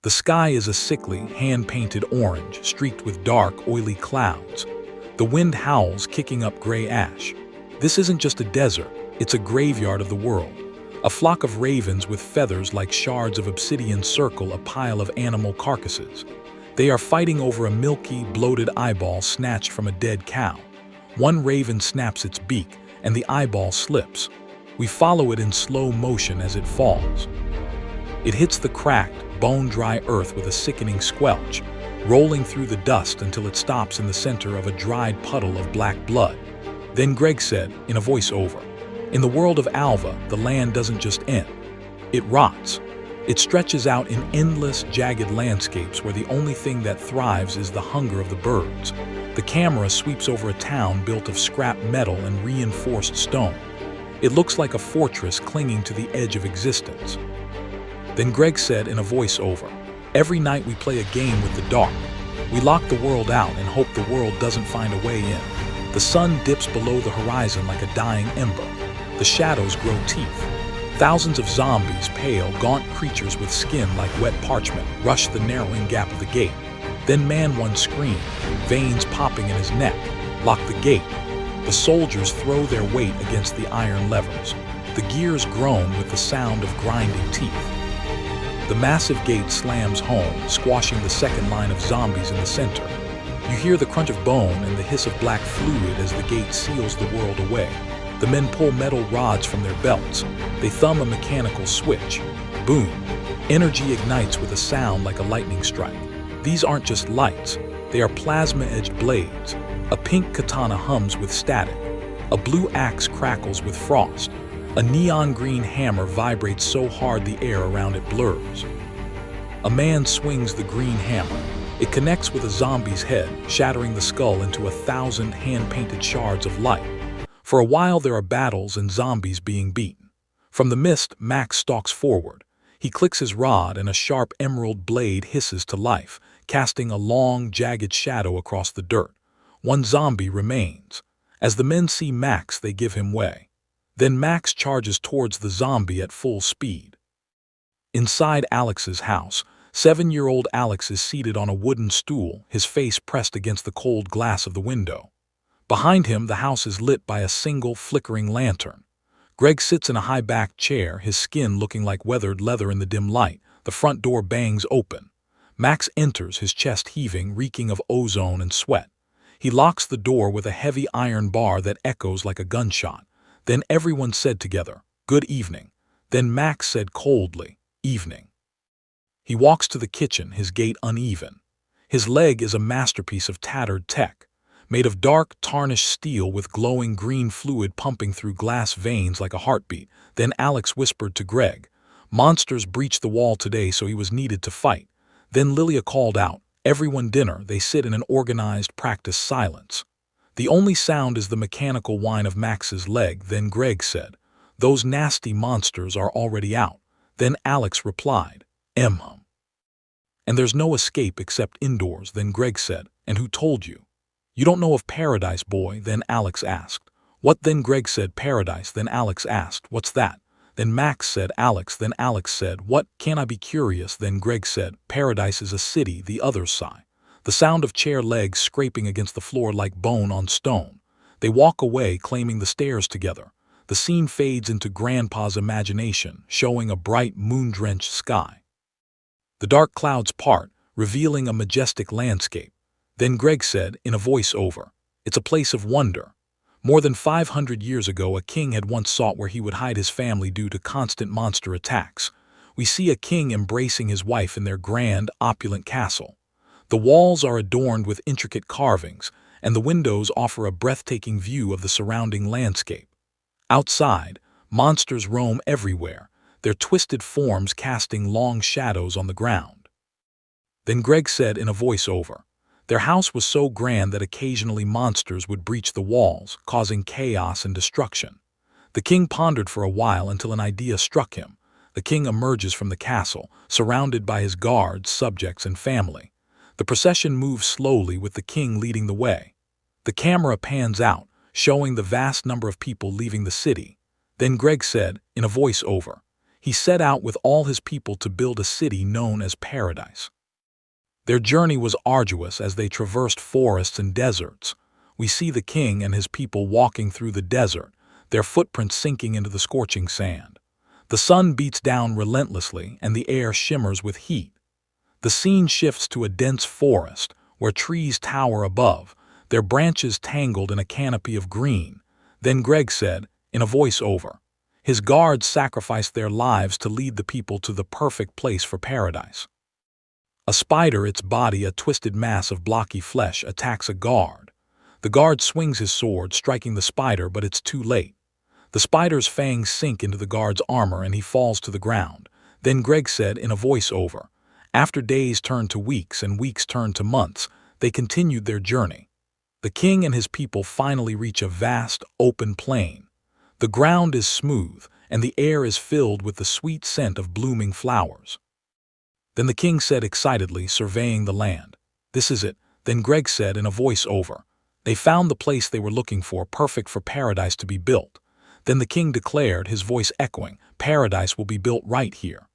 The sky is a sickly, hand-painted orange, streaked with dark, oily clouds. The wind howls, kicking up gray ash. This isn't just a desert, it's a graveyard of the world. A flock of ravens with feathers like shards of obsidian circle a pile of animal carcasses. They are fighting over a milky, bloated eyeball snatched from a dead cow. One raven snaps its beak, and the eyeball slips. We follow it in slow motion as it falls. It hits the cracked, bone-dry earth with a sickening squelch, rolling through the dust until it stops in the center of a dried puddle of black blood. Then Greg said, in a voiceover, "In the world of Alva, the land doesn't just end. It rots. It stretches out in endless, jagged landscapes where the only thing that thrives is the hunger of the birds." The camera sweeps over a town built of scrap metal and reinforced stone. It looks like a fortress clinging to the edge of existence. Then Greg said in a voiceover, "Every night we play a game with the dark. We lock the world out and hope the world doesn't find a way in. The sun dips below the horizon like a dying ember. The shadows grow teeth. Thousands of zombies, pale, gaunt creatures with skin like wet parchment, rush the narrowing gap of the gate. Then man one scream, veins popping in his neck, lock the gate. The soldiers throw their weight against the iron levers. The gears groan with the sound of grinding teeth. The massive gate slams home, squashing the second line of zombies in the center. You hear the crunch of bone and the hiss of black fluid as the gate seals the world away. The men pull metal rods from their belts. They thumb a mechanical switch. Boom! Energy ignites with a sound like a lightning strike. These aren't just lights. They are plasma-edged blades. A pink katana hums with static. A blue axe crackles with frost. A neon green hammer vibrates so hard the air around it blurs. A man swings the green hammer. It connects with a zombie's head, shattering the skull into 1,000 hand-painted shards of light. For a while there are battles and zombies being beaten. From the mist, Max stalks forward. He clicks his rod and a sharp emerald blade hisses to life, casting a long, jagged shadow across the dirt. One zombie remains. As the men see Max, they give him way. Then Max charges towards the zombie at full speed. Inside Alex's house, 7-year-old Alex is seated on a wooden stool, his face pressed against the cold glass of the window. Behind him, the house is lit by a single flickering lantern. Greg sits in a high-backed chair, his skin looking like weathered leather in the dim light. The front door bangs open. Max enters, his chest heaving, reeking of ozone and sweat. He locks the door with a heavy iron bar that echoes like a gunshot. Then everyone said together, "Good evening." Then Max said coldly, "Evening." He walks to the kitchen, his gait uneven. His leg is a masterpiece of tattered tech, made of dark, tarnished steel with glowing green fluid pumping through glass veins like a heartbeat. Then Alex whispered to Greg, "Monsters breached the wall today, so he was needed to fight." Then Lilia called out, "Everyone dinner." They sit in an organized, practiced silence. The only sound is the mechanical whine of Max's leg. Then Greg said, "Those nasty monsters are already out." Then Alex replied, "Hum. And there's no escape except indoors." Then Greg said, "And who told you?" "You don't know of paradise, boy." Then Alex asked, "What?" Then Greg said, "Paradise." Then Alex asked, "What's that?" Then Max said, "Alex." Then Alex said, "What? Can I be curious?" Then Greg said, "Paradise is a city." The others sigh. The sound of chair legs scraping against the floor like bone on stone. They walk away, claiming the stairs together. The scene fades into Grandpa's imagination, showing a bright, moon-drenched sky. The dark clouds part, revealing a majestic landscape. Then Greg said, in a voice-over, "It's a place of wonder." More than 500 years ago, a king had once sought where he would hide his family due to constant monster attacks. We see a king embracing his wife in their grand, opulent castle. The walls are adorned with intricate carvings, and the windows offer a breathtaking view of the surrounding landscape. Outside, monsters roam everywhere, their twisted forms casting long shadows on the ground. Then Greg said in a voice-over, "Their house was so grand that occasionally monsters would breach the walls, causing chaos and destruction." The king pondered for a while until an idea struck him. The king emerges from the castle, surrounded by his guards, subjects, and family. The procession moves slowly with the king leading the way. The camera pans out, showing the vast number of people leaving the city. Then Greg said, in a voice-over, He set out with all his people to build a city known as Paradise. Their journey was arduous as they traversed forests and deserts. We see the king and his people walking through the desert, their footprints sinking into the scorching sand. The sun beats down relentlessly and the air shimmers with heat. The scene shifts to a dense forest, where trees tower above, their branches tangled in a canopy of green. Then Greg said, in a voice-over, his guards sacrificed their lives to lead the people to the perfect place for paradise. A spider, its body a twisted mass of blocky flesh, attacks a guard. The guard swings his sword, striking the spider, but it's too late. The spider's fangs sink into the guard's armor and he falls to the ground. Then Greg said in a voice-over, after days turned to weeks and weeks turned to months, they continued their journey. The king and his people finally reach a vast, open plain. The ground is smooth, and the air is filled with the sweet scent of blooming flowers. Then the king said excitedly, surveying the land, "This is it." Then Greg said in a voice-over, "They found the place they were looking for, perfect for paradise to be built." Then the king declared, his voice echoing, "Paradise will be built right here.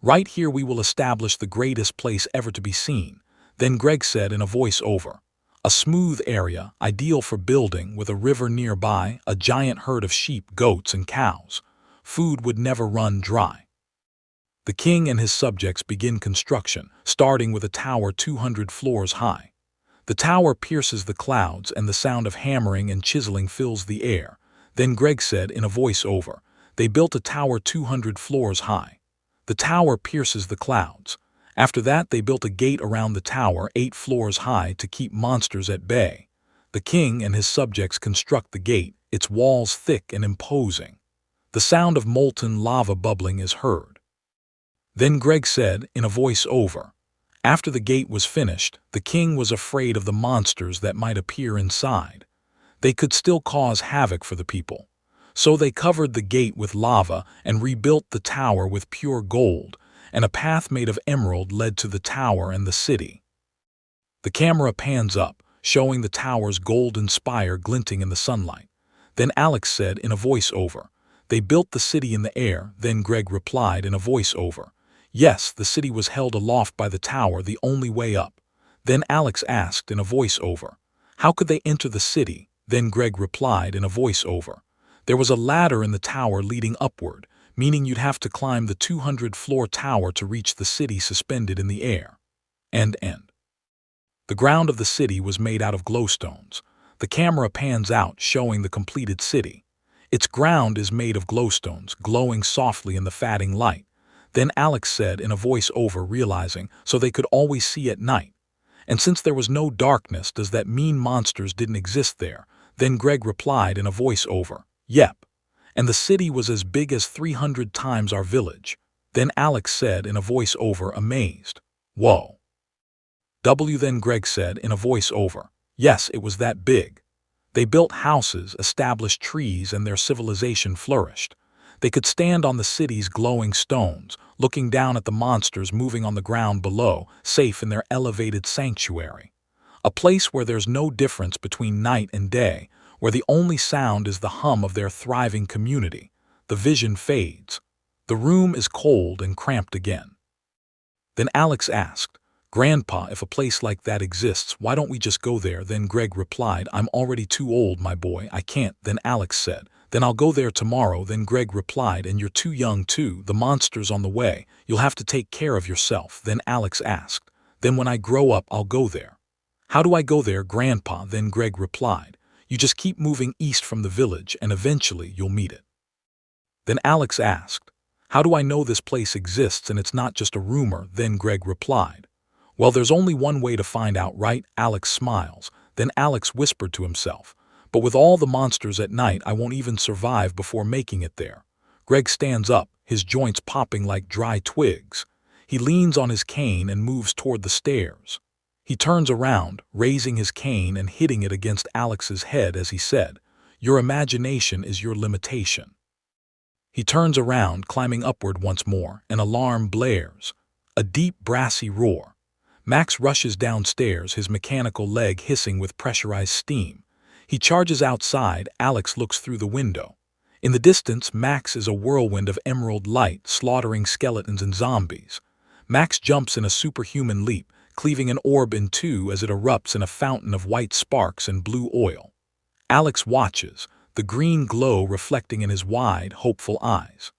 Right here we will establish the greatest place ever to be seen." Then Greg said in a voice-over, "A smooth area, ideal for building, with a river nearby, a giant herd of sheep, goats, and cows. Food would never run dry." The king and his subjects begin construction, starting with a tower 200 floors high. The tower pierces the clouds and the sound of hammering and chiseling fills the air. Then Greg said in a voice-over, "They built a tower 200 floors high. The tower pierces the clouds. After that they built a gate around the tower 8 floors high to keep monsters at bay. The king and his subjects construct the gate, its walls thick and imposing. The sound of molten lava bubbling is heard." Then Greg said in a voice-over, after the gate was finished, the king was afraid of the monsters that might appear inside. They could still cause havoc for the people. So they covered the gate with lava and rebuilt the tower with pure gold, and a path made of emerald led to the tower and the city. The camera pans up, showing the tower's golden spire glinting in the sunlight. Then Alex said in a voice-over, "They built the city in the air." Then Greg replied in a voice-over, "Yes, the city was held aloft by the tower, the only way up." Then Alex asked in a voice-over, "How could they enter the city?" Then Greg replied in a voice-over, "There was a ladder in the tower leading upward, meaning you'd have to climb the 200-floor tower to reach the city suspended in the air." End. The ground of the city was made out of glowstones. The camera pans out, showing the completed city. Its ground is made of glowstones, glowing softly in the fading light. Then Alex said in a voice-over, realizing, "So they could always see at night. And since there was no darkness, does that mean monsters didn't exist there?" Then Greg replied in a voice-over, "Yep. And the city was as big as 300 times our village." Then Alex said in a voice-over, amazed, "Whoa." Then Greg said in a voice-over, "Yes, it was that big. They built houses, established trees, and their civilization flourished. They could stand on the city's glowing stones, looking down at the monsters moving on the ground below, safe in their elevated sanctuary. A place where there's no difference between night and day, where the only sound is the hum of their thriving community." The vision fades. The room is cold and cramped again. Then Alex asked, "Grandpa, if a place like that exists, why don't we just go there?" Then Greg replied, "I'm already too old, my boy, I can't." Then Alex said, "Then I'll go there tomorrow." Then Greg replied, "And you're too young too, the monster's on the way, you'll have to take care of yourself." Then Alex asked, "Then when I grow up, I'll go there." "How do I go there, Grandpa?" Then Greg replied, "You just keep moving east from the village and eventually you'll meet it." Then Alex asked, "How do I know this place exists and it's not just a rumor?" Then Greg replied, "Well, there's only one way to find out, right?" Alex smiles. Then Alex whispered to himself, "But with all the monsters at night, I won't even survive before making it there." Greg stands up, his joints popping like dry twigs. He leans on his cane and moves toward the stairs. He turns around, raising his cane and hitting it against Alex's head as he said, "Your imagination is your limitation." He turns around, climbing upward once more. An alarm blares. A deep, brassy roar. Max rushes downstairs, his mechanical leg hissing with pressurized steam. He charges outside. Alex looks through the window. In the distance, Max is a whirlwind of emerald light, slaughtering skeletons and zombies. Max jumps in a superhuman leap, cleaving an orb in two as it erupts in a fountain of white sparks and blue oil. Alex watches, the green glow reflecting in his wide, hopeful eyes.